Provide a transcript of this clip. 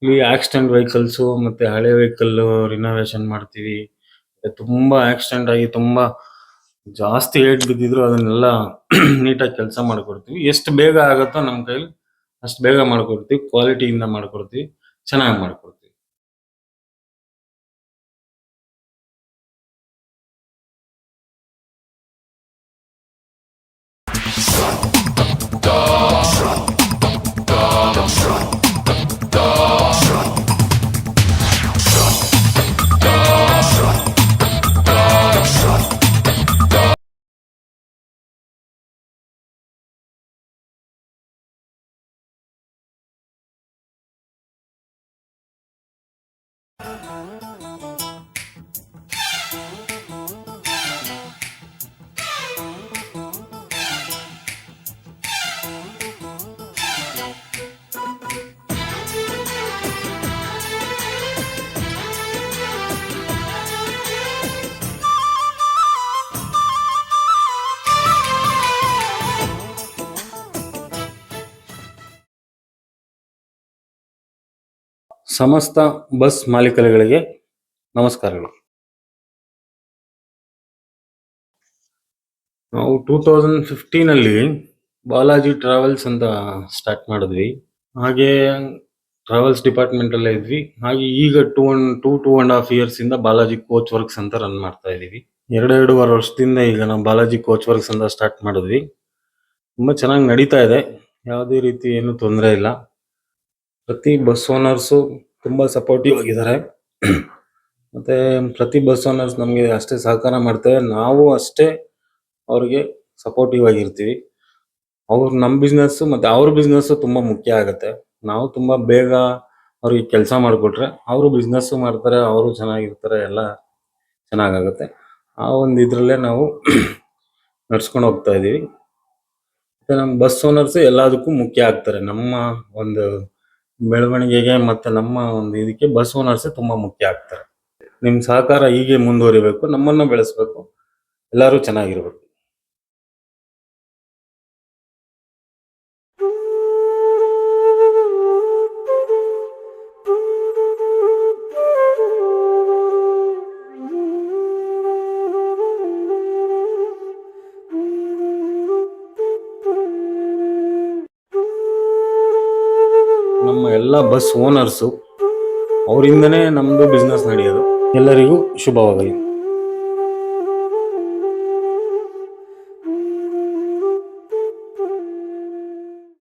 ಇಲ್ಲಿ accident vehicles ಮತ್ತೆ ಹಳೆ ವೆಹಿಕಲ್ ರಿನೋವೇಷನ್ ಮಾಡ್ತೀವಿ. ತುಂಬಾ ಆಕ್ಸಿಡೆಂಟ್ ಆಗಿ ತುಂಬಾ ಜಾಸ್ತಿ ಏಟ್ ಬಿದ್ದಿದ್ರು ಅದನ್ನೆಲ್ಲ ನೀಟಾಗಿ ಕೆಲಸ ಮಾಡ್ಕೊಡ್ತೀವಿ. ಎಷ್ಟು ಬೇಗ ಆಗುತ್ತೋ ನಮ್ಮ ಕೈಲಿ ಅಷ್ಟು ಬೇಗ ಮಾಡ್ಕೊಡ್ತೀವಿ. ಕ್ವಾಲಿಟಿಯಿಂದ ಮಾಡ್ಕೊಡ್ತೀವಿ. ಚೆನ್ನಾಗಿ ಮಾಡ್ಕೊಡ್ತೀವಿ. ಸಮಸ್ತ ಬಸ್ ಮಾಲೀಕರುಗಳಿಗೆ ನಮಸ್ಕಾರಗಳು. ನಾವು 2015 ಬಾಲಾಜಿ ಟ್ರಾವೆಲ್ಸ್ ಅಂತ ಸ್ಟಾರ್ಟ್ ಮಾಡಿದ್ವಿ. ಹಾಗೆ ಟ್ರಾವೆಲ್ಸ್ ಡಿಪಾರ್ಟ್ಮೆಂಟ್ ಅಲ್ಲೇ ಇದ್ವಿ. ಹಾಗೆ ಈಗ 2.5 ಇಯರ್ಸ್ ಇಂದ ಬಾಲಾಜಿ ಕೋಚ್ ವರ್ಕ್ಸ್ ಅಂತ ರನ್ ಮಾಡ್ತಾ ಇದೀವಿ. 2.5 ವರ್ಷದಿಂದ ಈಗ ನಾವು ಬಾಲಾಜಿ ಕೋಚ್ ವರ್ಕ್ಸ್ ಅಂತ ಸ್ಟಾರ್ಟ್ ಮಾಡಿದ್ವಿ. ತುಂಬಾ ಚೆನ್ನಾಗಿ ನಡೀತಾ ಇದೆ. ಯಾವುದೇ ರೀತಿ ಏನು ತೊಂದರೆ ಇಲ್ಲ. ಪ್ರತಿ ಬಸ್ ಓನರ್ಸು ತುಂಬಾ ಸಪೋರ್ಟಿವ್ ಆಗಿದ್ದಾರೆ. ಮತ್ತೆ ಪ್ರತಿ ಬಸ್ ಓನರ್ಸ್ ನಮಗೆ ಅಷ್ಟೇ ಸಹಕಾರ ಮಾಡ್ತಾರೆ. ನಾವು ಅಷ್ಟೇ ಅವ್ರಿಗೆ ಸಪೋರ್ಟಿವ್ ಆಗಿರ್ತೀವಿ. ಅವ್ರು ನಮ್ಮ ಬಿಸ್ನೆಸ್ ಮತ್ತೆ ಅವ್ರ ಬಿಸ್ನೆಸ್ ತುಂಬಾ ಮುಖ್ಯ ಆಗುತ್ತೆ. ನಾವು ತುಂಬಾ ಬೇಗ ಅವ್ರಿಗೆ ಕೆಲಸ ಮಾಡಿಕೊಟ್ರೆ ಅವರು ಬಿಸ್ನೆಸ್ ಮಾಡ್ತಾರೆ, ಅವರು ಚೆನ್ನಾಗಿರ್ತಾರೆ, ಎಲ್ಲ ಚೆನ್ನಾಗಾಗುತ್ತೆ. ಆ ಒಂದು ಇದ್ರಲ್ಲೇ ನಾವು ನಡ್ಸ್ಕೊಂಡು ಹೋಗ್ತಾ ಇದೀವಿ. ಮತ್ತೆ ನಮ್ಮ ಬಸ್ ಓನರ್ಸ್ ಎಲ್ಲದಕ್ಕೂ ಮುಖ್ಯ ಆಗ್ತಾರೆ. ನಮ್ಮ ಒಂದು ಬೆಳವಣಿಗೆಗೆ ಮತ್ತೆ ನಮ್ಮ ಒಂದು ಇದಕ್ಕೆ ಬಸ್ ಓನರ್ಸ್ ತುಂಬಾ ಮುಖ್ಯ ಆಗ್ತಾರೆ. ನಿಮ್ ಸಹಕಾರ ಹೀಗೆ ಮುಂದುವರಿಬೇಕು, ನಮ್ಮನ್ನ ಬೆಳೆಸಬೇಕು, ಎಲ್ಲರೂ ಚೆನ್ನಾಗಿರ್ಬೇಕು. ನಮ್ಮ ಎಲ್ಲ ಬಸ್ ಓನರ್ಸು ಅವರಿಂದನೇ ನಮ್ದು ಬಿಸ್ನೆಸ್ ನಡೆಯೋದು. ಎಲ್ಲರಿಗೂ ಶುಭವಾಗಲಿ.